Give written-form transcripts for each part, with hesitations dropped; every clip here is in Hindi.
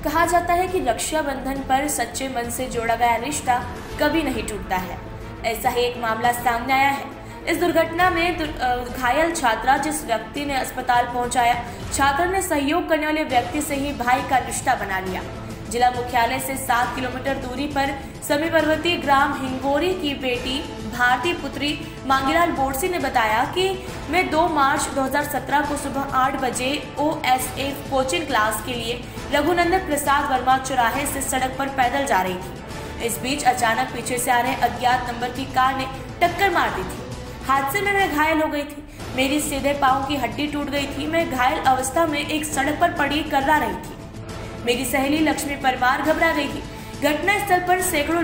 कहा जाता है कि रक्षाबंधन पर सच्चे मन से जोड़ा गया रिश्ता कभी नहीं टूटता है। ऐसा ही एक मामला सामने आया है। इस दुर्घटना में घायल छात्रा जिस व्यक्ति ने अस्पताल पहुंचाया, छात्रा ने सहयोग करने वाले व्यक्ति से ही भाई का रिश्ता बना लिया। जिला मुख्यालय से 7 किलोमीटर दूरी पर समीपवर्ती ग्राम हिंगोरी की बेटी भारती पुत्री मांगीलाल बोरसी ने बताया कि मैं 2 मार्च 2017 को सुबह 8 बजे OSF कोचिंग क्लास के लिए रघुनंदन प्रसाद वर्मा चौराहे से सड़क पर पैदल जा रही थी। इस बीच अचानक पीछे से आ रहे अज्ञात नंबर की कार ने टक्कर मार दी थी। हादसे में मैं घायल हो गई थी। मेरी सीधे पांव की हड्डी टूट गई थी। मैं घायल अवस्था में एक सड़क पर पड़ी कर्रा रही थी। मेरी सहेली लक्ष्मी परमार घबरा गई थी। घटना स्थल पर सैकड़ों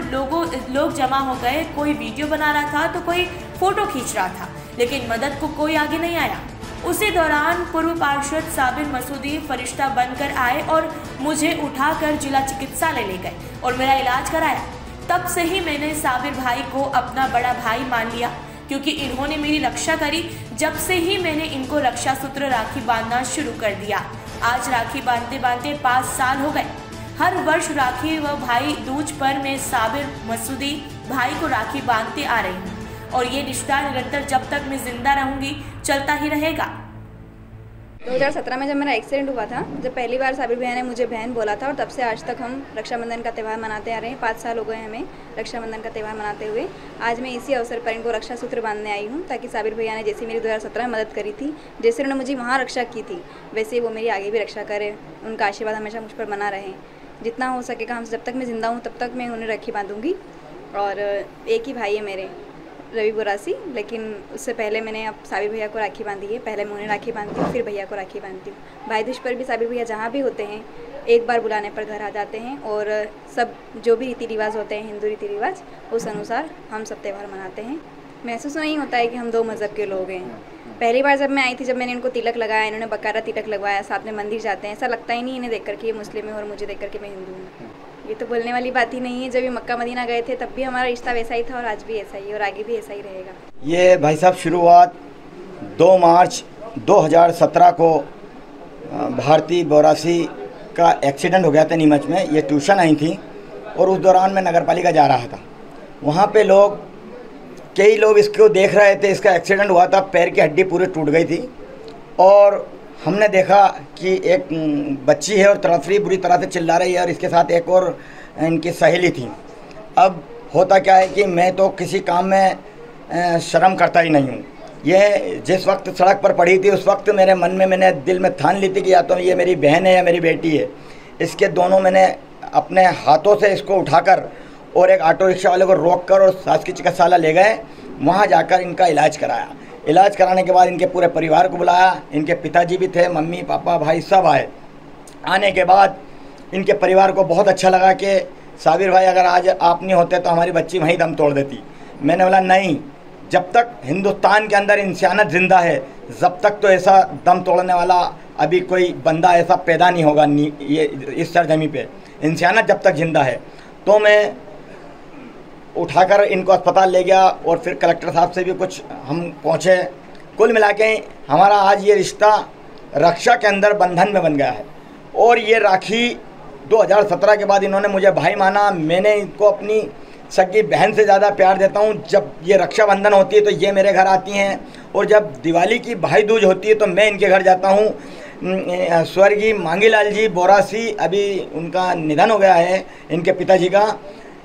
लोग जमा हो गए। कोई वीडियो बना रहा था तो कोई फोटो खींच रहा था, लेकिन मदद को कोई आगे नहीं आया। उसी दौरान पूर्व पार्षद साबिर मसूदी फरिश्ता बनकर आए और मुझे उठाकर जिला चिकित्सालय ले गए और मेरा इलाज कराया। तब से ही मैंने साबिर भाई को अपना बड़ा भाई मान लिया, क्योंकि इन्होंने मेरी रक्षा करी। जब से ही मैंने इनको रक्षा सूत्र राखी बांधना शुरू कर दिया। आज राखी बांधते बांधते 5 साल हो गए। हर वर्ष राखी व भाई दूज पर मैं साबिर मसूदी भाई को राखी बांधते आ रही हूँ और ये रिश्ता निरंतर जब तक मैं जिंदा रहूंगी चलता ही रहेगा। 2017 में जब मेरा एक्सीडेंट हुआ था, जब पहली बार साबिर भैया ने मुझे बहन बोला था और तब से आज तक हम रक्षाबंधन का त्यौहार मनाते आ रहे हैं। 5 साल हो गए हमें रक्षाबंधन का त्यौहार मनाते हुए। आज मैं इसी अवसर पर इनको रक्षा सूत्र बांधने आई हूँ, ताकि साबिर भैया ने जैसे मेरी 2017 में मदद करी थी, जैसे उन्होंने मुझे वहाँ रक्षा की थी, वैसे वो मेरी आगे भी रक्षा करें। उनका आशीर्वाद हमेशा मुझ पर बना रहे। जितना हो सकेगा हम, जब तक मैं ज़िंदा हूँ तब तक मैं उन्हें राखी बांधूँगी। और एक ही भाई है मेरे, रवि बोरासी, लेकिन उससे पहले मैंने अब साबिर भैया को राखी बांधी है। पहले मैं उन्हें राखी बांधती हूँ, फिर भैया को राखी बांधती हूँ। भाई दूज पर भी साबिर भैया जहाँ भी होते हैं, एक बार बुलाने पर घर आ जाते हैं और सब जो भी रीति रिवाज होते हैं, हिंदू रीति रिवाज, उस अनुसार हम सब त्यौहार मनाते हैं। महसूस नहीं होता है कि हम 2 मज़हब के लोग हैं। पहली बार जब मैं आई थी, जब मैंने इनको तिलक लगाया, इन्होंने बकारा तिलक लगवाया, साथ में मंदिर जाते हैं, ऐसा लगता ही नहीं इन्हें देख कर के ये मुस्लिम है और मुझे देख कर के मैं हिंदू हूँ। ये तो बोलने वाली बात ही नहीं है। जब ये मक्का मदीना गए थे तब भी हमारा रिश्ता वैसा ही था और आज भी ऐसा ही और आगे भी ऐसा ही रहेगा। ये भाई साहब शुरुआत 2 मार्च 2017 को भारती बोरासी का एक्सीडेंट हो गया था नीमच में। ये ट्यूशन आई थी और उस दौरान मैं नगर पालिका जा रहा था। वहाँ पे कई लोग इसको देख रहे थे। इसका एक्सीडेंट हुआ था, पैर की हड्डी पूरी टूट गई थी और हमने देखा कि एक बच्ची है और तड़फरी बुरी तरह से चिल्ला रही है और इसके साथ एक और इनकी सहेली थी। अब होता क्या है कि मैं तो किसी काम में शर्म करता ही नहीं हूँ। ये जिस वक्त सड़क पर पड़ी थी, उस वक्त मेरे मन में मैंने दिल में ठान ली थी कि या तो ये मेरी बहन है या मेरी बेटी है। इसके दोनों मैंने अपने हाथों से इसको उठाकर और एक ऑटो रिक्शा वाले को रोककर और शासकीय चिकित्सालय ले गए। वहाँ जाकर इनका इलाज कराया। इलाज कराने के बाद इनके पूरे परिवार को बुलाया। इनके पिताजी भी थे, मम्मी पापा भाई सब आए। आने के बाद इनके परिवार को बहुत अच्छा लगा कि साबिर भाई अगर आज आप नहीं होते तो हमारी बच्ची वहीं दम तोड़ देती। मैंने बोला नहीं, जब तक हिंदुस्तान के अंदर इंसानियत जिंदा है, जब तक तो ऐसा दम तोड़ने वाला अभी कोई बंदा ऐसा पैदा नहीं होगा ये इस सरजमी पे। इंसानियत जब तक जिंदा है। तो मैं उठाकर इनको अस्पताल ले गया और फिर कलेक्टर साहब से भी कुछ हम पहुँचे। कुल मिला के हमारा आज ये रिश्ता रक्षा के अंदर बंधन में बन गया है। और ये राखी 2017 के बाद इन्होंने मुझे भाई माना। मैंने इनको अपनी सगी बहन से ज़्यादा प्यार देता हूँ। जब ये रक्षाबंधन होती है तो ये मेरे घर आती हैं और जब दिवाली की भाई दूज होती है तो मैं इनके घर जाता हूँ। स्वर्गीय मांगीलाल जी बोरासी, अभी उनका निधन हो गया है इनके पिताजी का।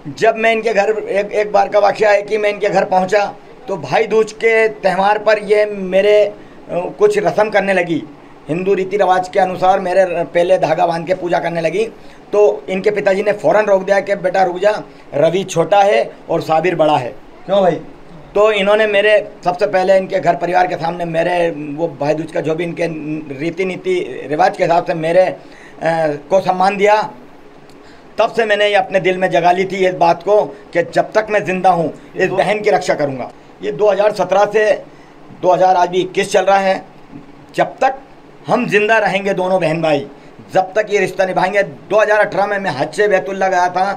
जब मैं इनके घर एक बार का वाक़या है कि मैं इनके घर पहुंचा तो भाई दूज के त्यौहार पर ये मेरे कुछ रस्म करने लगी। हिंदू रीति रिवाज के अनुसार मेरे पहले धागा बांध के पूजा करने लगी। तो इनके पिताजी ने फ़ौरन रोक दिया कि बेटा रुक जा, रवि छोटा है और साबिर बड़ा है। क्यों भाई? तो इन्होंने मेरे सबसे पहले इनके घर परिवार के सामने मेरे वो भाई दूज का जो भी इनके रीति नीति रिवाज के हिसाब से मेरे को सम्मान दिया। तब से मैंने ये अपने दिल में जगा ली थी इस बात को कि जब तक मैं ज़िंदा हूँ इस बहन की रक्षा करूँगा। ये 2017 से 2000 आज भी 21 चल रहा है। जब तक हम जिंदा रहेंगे दोनों बहन भाई, जब तक ये रिश्ता निभाएंगे। 2018 में मैं हज से बैतुल्ला गया था,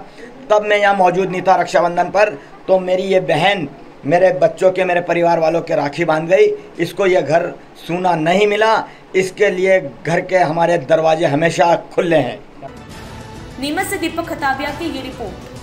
तब मैं यहाँ मौजूद नहीं था रक्षाबंधन पर। तो मेरी ये बहन मेरे बच्चों के, मेरे परिवार वालों के राखी बांध गई। इसको ये घर सूना नहीं मिला, इसके लिए घर के हमारे दरवाजे हमेशा खुले हैं। नीमच से दीपक खताबिया की ये रिपोर्ट।